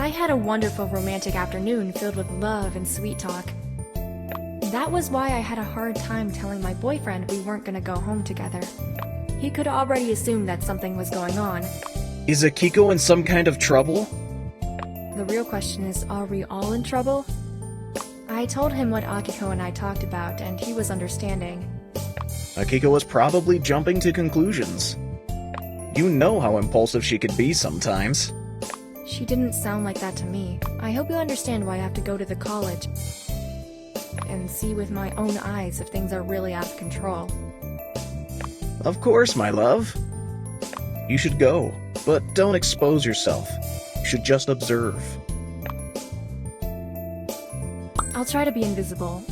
I had a wonderful romantic afternoon filled with love and sweet talk. That was why I had a hard time telling my boyfriend we weren't gonna go home together. He could already assume that something was going on. Is Akiko in some kind of trouble? The real question is, are we all in trouble? I told him what Akiko and I talked about, and he was understanding. Akiko was probably jumping to conclusions. You know how impulsive she could be sometimes. She didn't sound like that to me. I hope you understand why I have to go to the college and see with my own eyes if things are really out of control. Of course, my love. You should go, but don't expose yourself. You should just observe. I'll try to be invisible.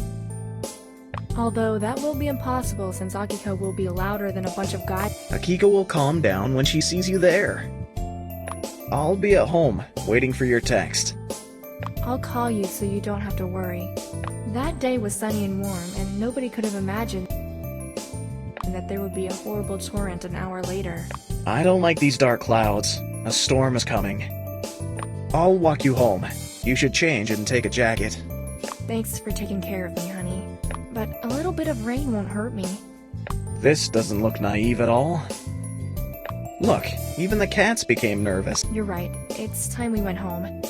Although that will be impossible since Akiko will be louder than a bunch of guys. Akiko will calm down when she sees you there. I'll be at home, waiting for your text. I'll call you so you don't have to worry. That day was sunny and warm, and nobody could have imagined that there would be a horrible torrent an hour later. I don't like these dark clouds. A storm is coming. I'll walk you home. You should change and take a jacket. Thanks for taking care of me, honey. But a little bit of rain won't hurt me. This doesn't look naive at all. Look, even the cats became nervous. You're right. It's time we went home.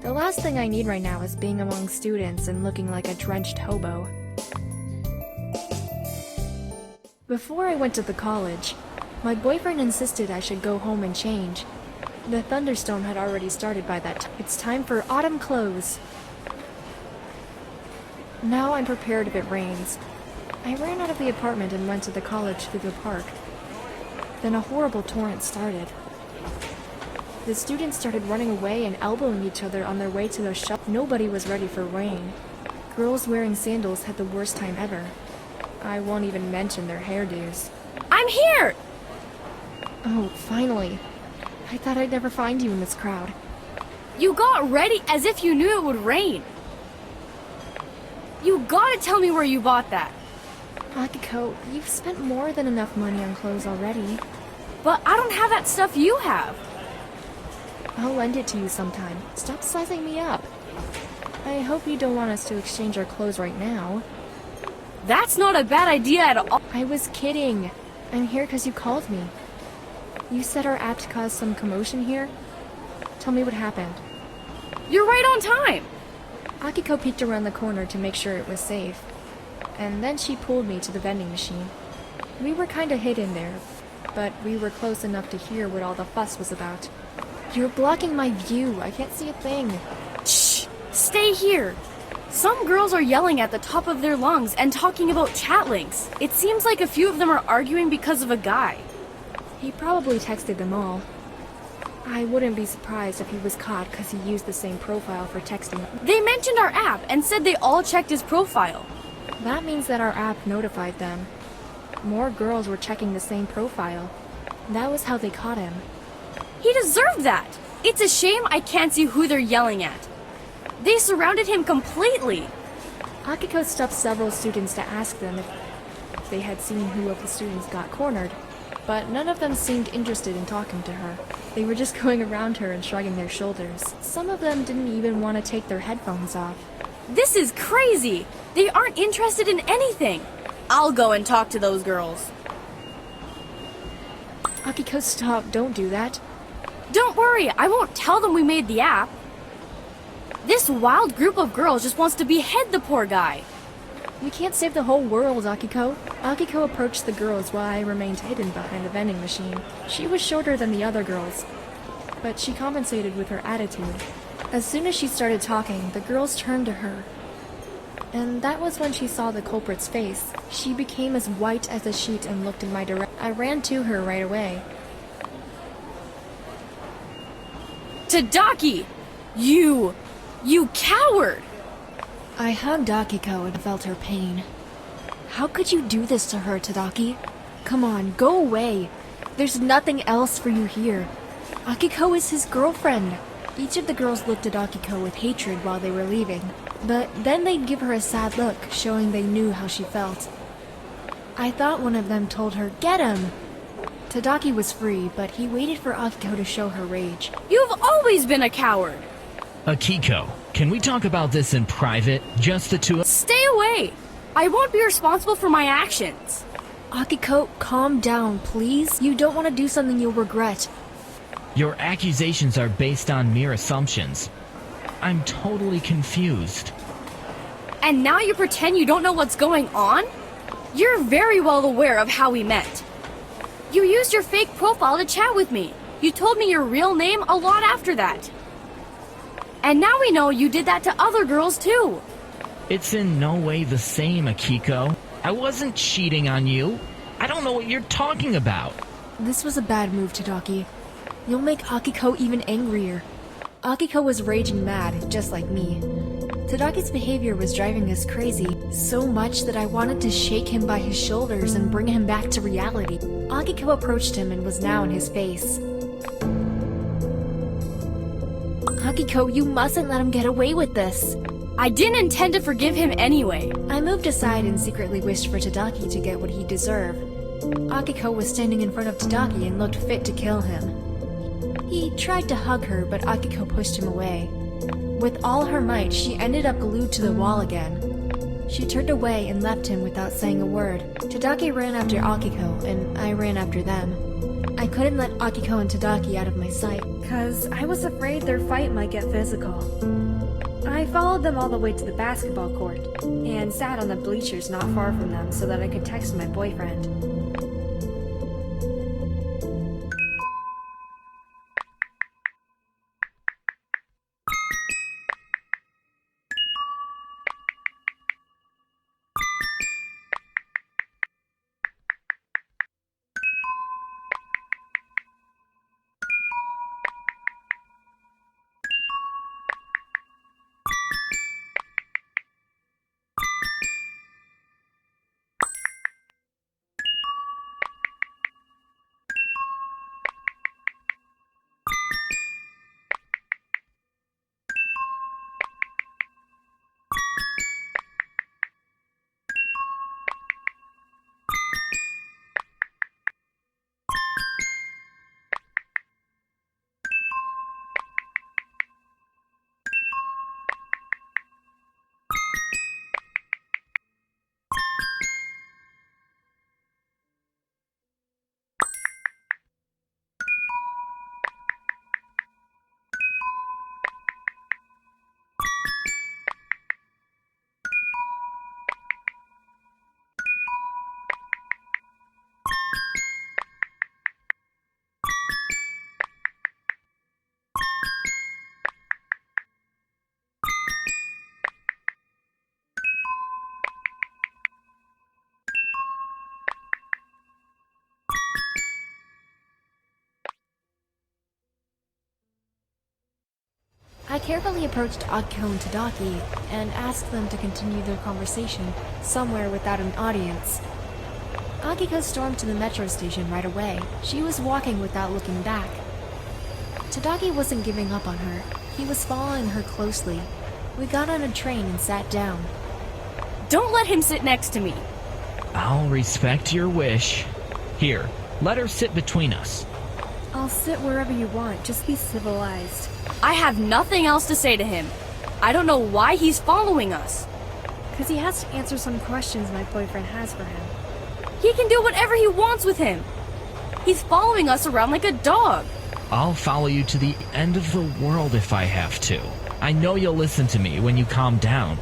The last thing I need right now is being among students and looking like a drenched hobo. Before I went to the college, my boyfriend insisted I should go home and change. The thunderstorm had already started by that time. It's time for autumn clothes. Now I'm prepared if it rains. I ran out of the apartment and went to the college through the park. Then a horrible torrent started. The students started running away and elbowing each other on their way to their shop. Nobody was ready for rain. Girls wearing sandals had the worst time ever. I won't even mention their hairdos. I'm here! Oh, finally. I thought I'd never find you in this crowd. You got ready as if you knew it would rain. You gotta tell me where you bought that. Akiko, you've spent more than enough money on clothes already. But I don't have that stuff you have. I'll lend it to you sometime. Stop sizing me up. I hope you don't want us to exchange our clothes right now. That's not a bad idea at all. I was kidding. I'm here because you called me. You said our app caused some commotion here? Tell me what happened. You're right on time. Akiko peeked around the corner to make sure it was safe. And then she pulled me to the vending machine. We were kinda hidden there, but we were close enough to hear what all the fuss was about. You're blocking my view. I can't see a thing. Shh! Stay here. Some girls are yelling at the top of their lungs and talking about ChatLinx. It seems like a few of them are arguing because of a guy. He probably texted them all. I wouldn't be surprised if he was caught because he used the same profile for texting. They mentioned our app and said they all checked his profile. That means that our app notified them. More girls were checking the same profile. That was how they caught him. He deserved that. It's a shame I can't see who they're yelling at. They surrounded him completely. Akiko stopped several students to ask them if they had seen who of the students got cornered, but none of them seemed interested in talking to her. They were just going around her and shrugging their shoulders. Some of them didn't even want to take their headphones off. This is crazy. They aren't interested in anything. I'll go and talk to those girls. Akiko, stop. Don't do that. Don't worry, I won't tell them we made the app. This wild group of girls just wants to behead the poor guy. We can't save the whole world, Akiko. Akiko approached the girls while I remained hidden behind the vending machine. She was shorter than the other girls, but she compensated with her attitude. As soon as she started talking, the girls turned to her. And that was when she saw the culprit's face. She became as white as a sheet and looked in my direction. I ran to her right away. Tadaki! You coward! I hugged Akiko and felt her pain. How could you do this to her, Tadaki? Come on, go away. There's nothing else for you here. Akiko is his girlfriend. Each of the girls looked at Akiko with hatred while they were leaving, but then they'd give her a sad look, showing they knew how she felt. I thought one of them told her, "Get him!" Tadaki was free, but he waited for Akiko to show her rage. You've always been a coward! Akiko, can we talk about this in private? Just the two of us? Stay away! I won't be responsible for my actions. Akiko, calm down, please. You don't want to do something you'll regret. Your accusations are based on mere assumptions. I'm totally confused. And now you pretend you don't know what's going on? You're very well aware of how we met. You used your fake profile to chat with me. You told me your real name a lot after that. And now we know you did that to other girls too. It's in no way the same, Akiko. I wasn't cheating on you. I don't know what you're talking about. This was a bad move, Tadaki. You'll make Akiko even angrier. Akiko was raging mad, just like me. Tadaki's behavior was driving us crazy, so much that I wanted to shake him by his shoulders and bring him back to reality. Akiko approached him and was now in his face. Akiko, you mustn't let him get away with this. I didn't intend to forgive him anyway. I moved aside and secretly wished for Tadaki to get what he deserved. Akiko was standing in front of Tadaki and looked fit to kill him. He tried to hug her, but Akiko pushed him away. With all her might, she ended up glued to the wall again. She turned away and left him without saying a word. Tadaki ran after Akiko, and I ran after them. I couldn't let Akiko and Tadaki out of my sight, cause I was afraid their fight might get physical. I followed them all the way to the basketball court, and sat on the bleachers not far from them so that I could text my boyfriend. I carefully approached Akiko and Tadaki and asked them to continue their conversation somewhere without an audience. Akiko stormed to the metro station right away. She was walking without looking back. Tadaki wasn't giving up on her. He was following her closely. We got on a train and sat down. Don't let him sit next to me. I'll respect your wish. Here, let her sit between us. I'll sit wherever you want, just be civilized. I have nothing else to say to him. I don't know why he's following us. Because he has to answer some questions my boyfriend has for him. He can do whatever he wants with him. He's following us around like a dog. I'll follow you to the end of the world if I have to. I know you'll listen to me when you calm down.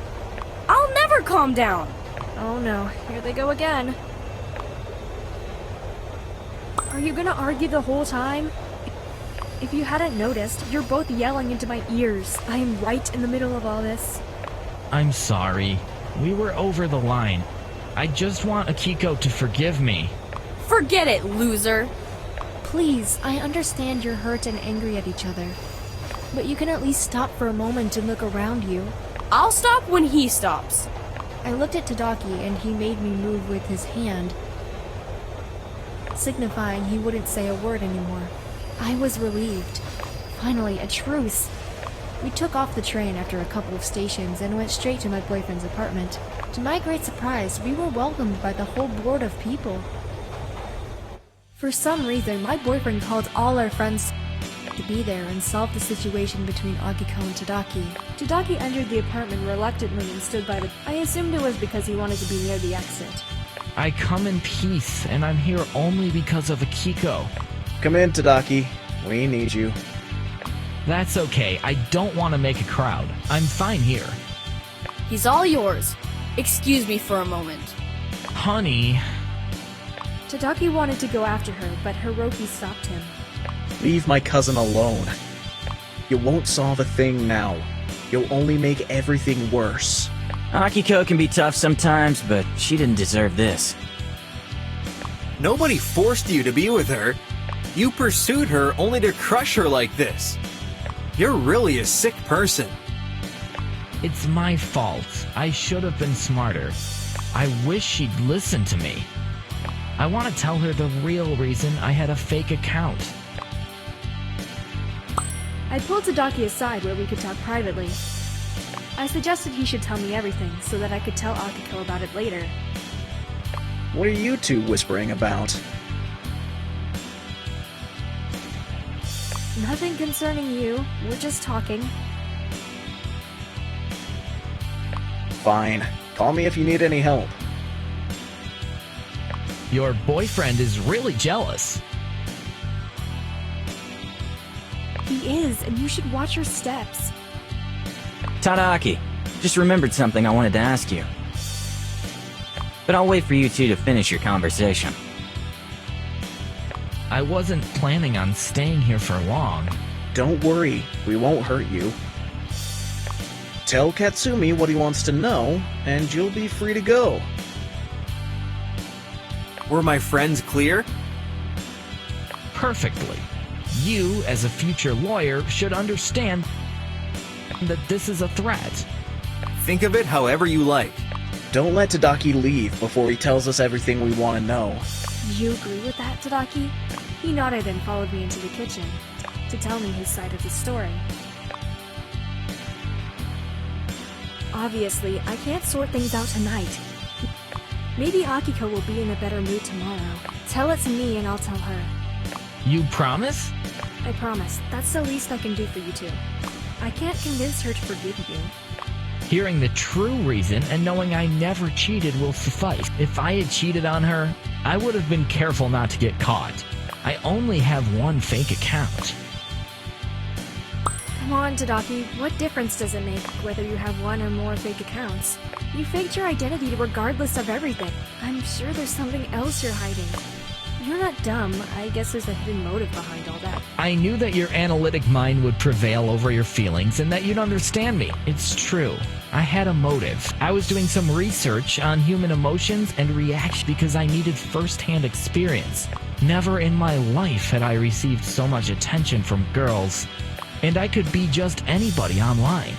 I'll never calm down. Oh no, here they go again. Are you gonna argue the whole time? If you hadn't noticed, you're both yelling into my ears. I am right in the middle of all this. I'm sorry. We were over the line. I just want Akiko to forgive me. Forget it, loser. Please, I understand you're hurt and angry at each other. But you can at least stop for a moment and look around you. I'll stop when he stops. I looked at Tadaki and he made me move with his hand, signifying he wouldn't say a word anymore. I was relieved. Finally, a truce. We took off the train after a couple of stations and went straight to my boyfriend's apartment. To my great surprise, we were welcomed by the whole board of people. For some reason, my boyfriend called all our friends to be there and solve the situation between Akiko and Tadaki. Tadaki entered the apartment reluctantly and stood by the... I assumed it was because he wanted to be near the exit. I come in peace, and I'm here only because of Akiko. Come in, Tadaki. We need you. That's okay. I don't want to make a crowd. I'm fine here. He's all yours. Excuse me for a moment. Honey... Tadaki wanted to go after her, but Hiroki stopped him. Leave my cousin alone. You won't solve a thing now. You'll only make everything worse. Akiko can be tough sometimes, but she didn't deserve this. Nobody forced you to be with her. You pursued her only to crush her like this. You're really a sick person. It's my fault. I should have been smarter. I wish she'd listen to me. I want to tell her the real reason I had a fake account. I pulled Tadaki aside where we could talk privately. I suggested he should tell me everything so that I could tell Akiko about it later. What are you two whispering about? Nothing concerning you. We're just talking. Fine. Call me if you need any help. Your boyfriend is really jealous. He is, and you should watch your steps. Tadaki, just remembered something I wanted to ask you. But I'll wait for you two to finish your conversation. I wasn't planning on staying here for long. Don't worry, we won't hurt you. Tell Katsumi what he wants to know, and you'll be free to go. Were my friends clear? Perfectly. You, as a future lawyer, should understand that this is a threat. Think of it however you like. Don't let Tadaki leave before he tells us everything we want to know. Do you agree with that, Tadaki? He nodded and followed me into the kitchen to tell me his side of the story. Obviously, I can't sort things out tonight. Maybe Akiko will be in a better mood tomorrow. Tell it to me and I'll tell her. You promise? I promise. That's the least I can do for you two. I can't convince her to forgive you. Hearing the true reason and knowing I never cheated will suffice. If I had cheated on her, I would have been careful not to get caught. I only have one fake account. Come on, Tadaki. What difference does it make whether you have one or more fake accounts? You faked your identity regardless of everything. I'm sure there's something else you're hiding. You're not dumb. I guess there's a hidden motive behind all that. I knew that your analytic mind would prevail over your feelings and that you'd understand me. It's true. I had a motive. I was doing some research on human emotions and reactions because I needed first-hand experience. Never in my life had I received so much attention from girls. And I could be just anybody online.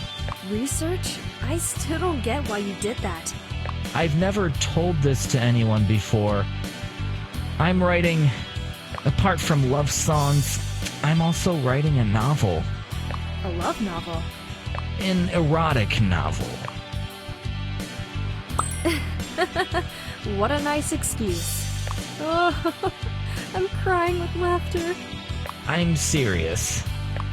Research? I still don't get why you did that. I've never told this to anyone before. I'm writing... Apart from love songs, I'm also writing a novel. A love novel? An erotic novel. What a nice excuse. Oh, I'm crying with laughter. I'm serious.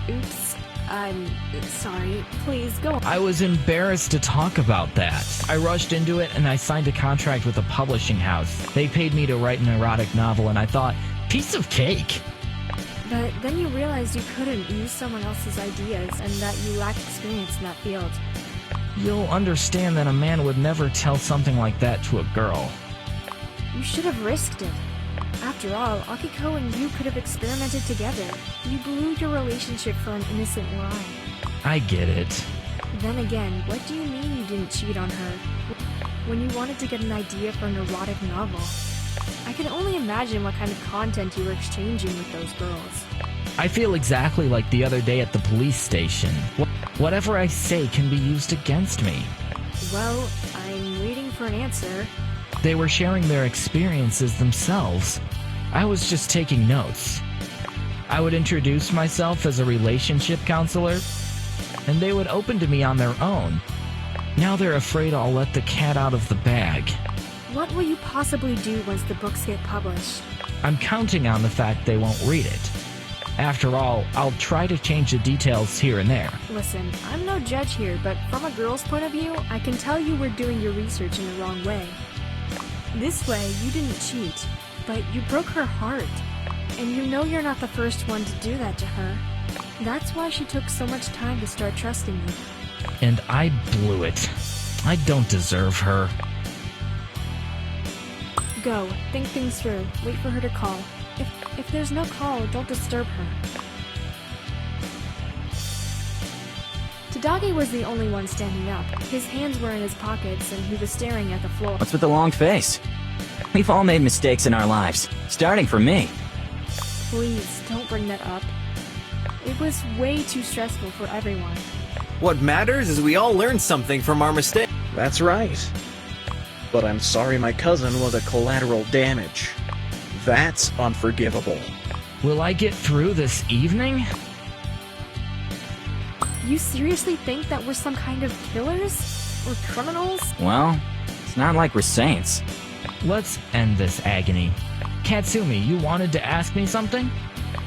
Oops. I'm sorry. Please go on. I was embarrassed to talk about that. I rushed into it and I signed a contract with a publishing house. They paid me to write an erotic novel and I thought, piece of cake. But then you realized you couldn't use someone else's ideas and that you lack experience in that field. You'll understand that a man would never tell something like that to a girl. You should have risked it. After all, Akiko and you could have experimented together. You blew your relationship for an innocent lie. I get it. Then again, what do you mean you didn't cheat on her when you wanted to get an idea for an erotic novel? I can only imagine what kind of content you were exchanging with those girls. I feel exactly like the other day at the police station. Whatever I say can be used against me. Well, I'm waiting for an answer. They were sharing their experiences themselves. I was just taking notes. I would introduce myself as a relationship counselor, and they would open to me on their own. Now they're afraid I'll let the cat out of the bag. What will you possibly do once the books get published? I'm counting on the fact they won't read it. After all, I'll try to change the details here and there. Listen, I'm no judge here, but from a girl's point of view, I can tell you were doing your research in the wrong way. This way, you didn't cheat, but you broke her heart. And you know you're not the first one to do that to her. That's why she took so much time to start trusting you. And I blew it. I don't deserve her. Go, think things through, wait for her to call. If there's no call, don't disturb her. Tadagi was the only one standing up. His hands were in his pockets and he was staring at the floor. What's with the long face? We've all made mistakes in our lives, starting from me. Please, don't bring that up. It was way too stressful for everyone. What matters is we all learned something from our mistake. That's right. But I'm sorry my cousin was a collateral damage. That's unforgivable. Will I get through this evening? You seriously think that we're some kind of killers? Or criminals? Well, it's not like we're saints. Let's end this agony. Katsumi, you wanted to ask me something?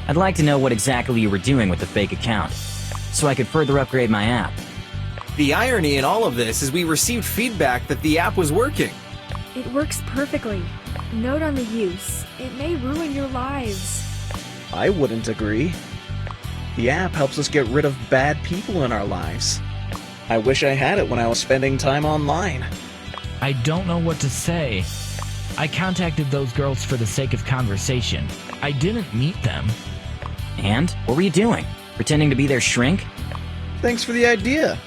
I'd like to know what exactly you were doing with the fake account, so I could further upgrade my app. The irony in all of this is we received feedback that the app was working. It works perfectly. Note on the use. It may ruin your lives. I wouldn't agree. The app helps us get rid of bad people in our lives. I wish I had it when I was spending time online. I don't know what to say. I contacted those girls for the sake of conversation. I didn't meet them. And? What were you doing? Pretending to be their shrink? Thanks for the idea.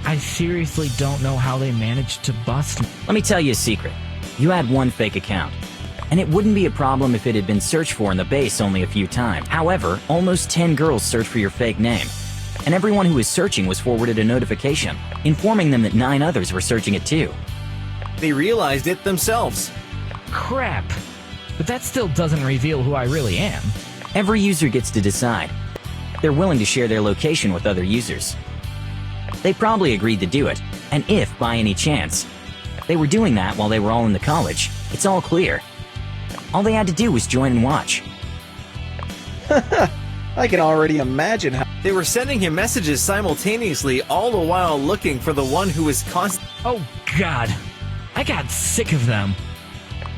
I seriously don't know how they managed to bust me. Let me tell you a secret. You had one fake account. And it wouldn't be a problem if it had been searched for in the base only a few times. However, almost 10 girls searched for your fake name. And everyone who was searching was forwarded a notification, informing them that 9 others were searching it too. They realized it themselves. Crap. But that still doesn't reveal who I really am. Every user gets to decide. They're willing to share their location with other users. They probably agreed to do it, and if, by any chance, they were doing that while they were all in the college, it's all clear. All they had to do was join and watch. I can already imagine how... They were sending him messages simultaneously, all the while looking for the one who was constant. Oh God. I got sick of them.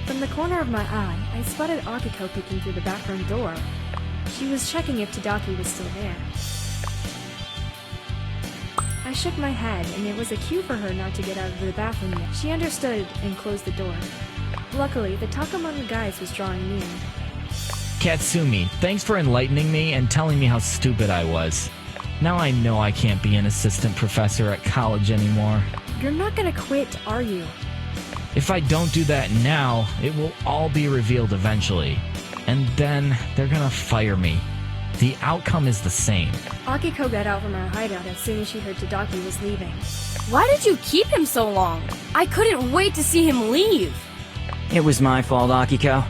From the corner of my eye, I spotted Akiko peeking through the bathroom door. She was checking if Tadaki was still there. I shook my head, and it was a cue for her not to get out of the bathroom yet. She understood and closed the door. Luckily, the talk among the guys was drawing near. Katsumi, thanks for enlightening me and telling me how stupid I was. Now I know I can't be an assistant professor at college anymore. You're not gonna quit, are you? If I don't do that now, it will all be revealed eventually. And then they're gonna fire me. The outcome is the same. Akiko got out from her hideout as soon as she heard Tadaki was leaving. Why did you keep him so long? I couldn't wait to see him leave. It was my fault, Akiko.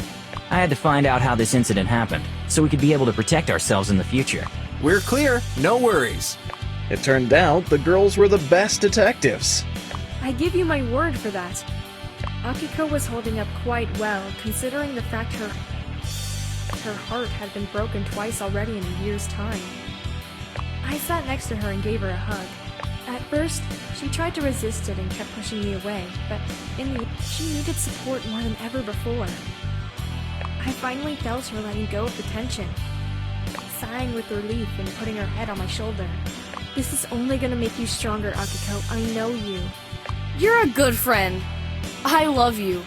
I had to find out how this incident happened, so we could be able to protect ourselves in the future. We're clear, no worries. It turned out the girls were the best detectives. I give you my word for that. Akiko was holding up quite well, considering the fact her heart had been broken twice already in a year's time. I sat next to her and gave her a hug. At first, she tried to resist it and kept pushing me away, but in the end, she needed support more than ever before. I finally felt her letting go of the tension, sighing with relief and putting her head on my shoulder. This is only gonna make you stronger, Akiko. I know you. You're a good friend. I love you.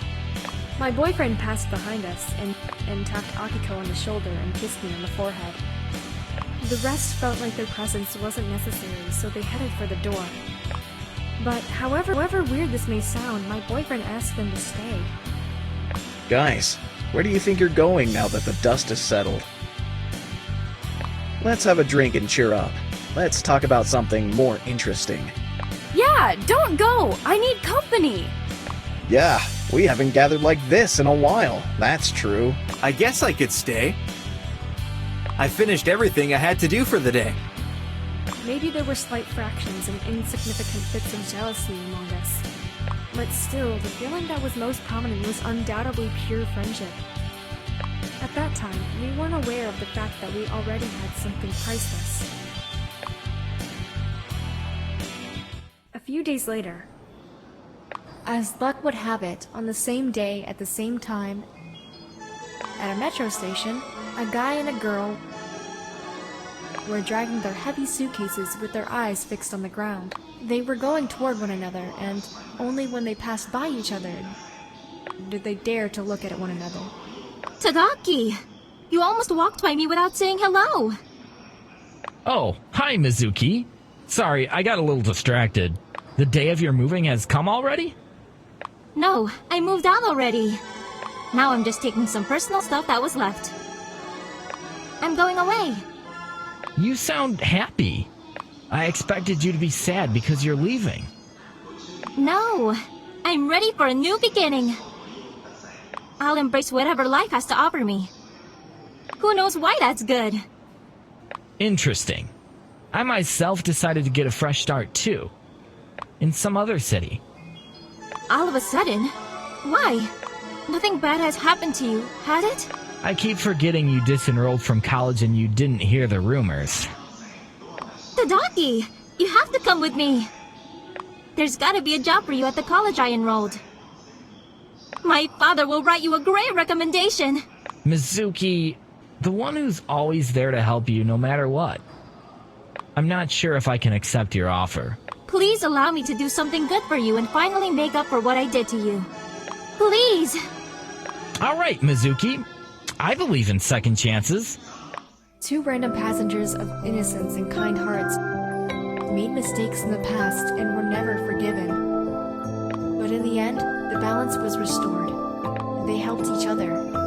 My boyfriend passed behind us and tapped Akiko on the shoulder and kissed me on the forehead. The rest felt like their presence wasn't necessary, so they headed for the door. But however weird this may sound, my boyfriend asked them to stay. Guys, where do you think you're going now that the dust has settled? Let's have a drink and cheer up. Let's talk about something more interesting. Yeah, don't go. I need company. Yeah, we haven't gathered like this in a while. That's true. I guess I could stay. I finished everything I had to do for the day. Maybe there were slight fractions and insignificant bits of jealousy among us. But still, the feeling that was most prominent was undoubtedly pure friendship. At that time, we weren't aware of the fact that we already had something priceless. A few days later, as luck would have it, on the same day at the same time, at a metro station, a guy and a girl were dragging their heavy suitcases with their eyes fixed on the ground. They were going toward one another, and only when they passed by each other did they dare to look at one another. Tadaki! You almost walked by me without saying hello! Oh, hi Mizuki. Sorry, I got a little distracted. The day of your moving has come already? No, I moved out already. Now I'm just taking some personal stuff that was left. I'm going away. You sound happy. I expected you to be sad because you're leaving. No, I'm ready for a new beginning. I'll embrace whatever life has to offer me. Who knows why that's good? Interesting. I myself decided to get a fresh start too. In some other city. All of a sudden? Why? Nothing bad has happened to you, has it? I keep forgetting you disenrolled from college and you didn't hear the rumors. Tadaki! You have to come with me! There's gotta be a job for you at the college I enrolled. My father will write you a great recommendation! Mizuki, the one who's always there to help you no matter what. I'm not sure if I can accept your offer. Please allow me to do something good for you and finally make up for what I did to you. Please! Alright, Mizuki. I believe in second chances. Two random passengers of innocence and kind hearts made mistakes in the past and were never forgiven. But in the end, the balance was restored. They helped each other.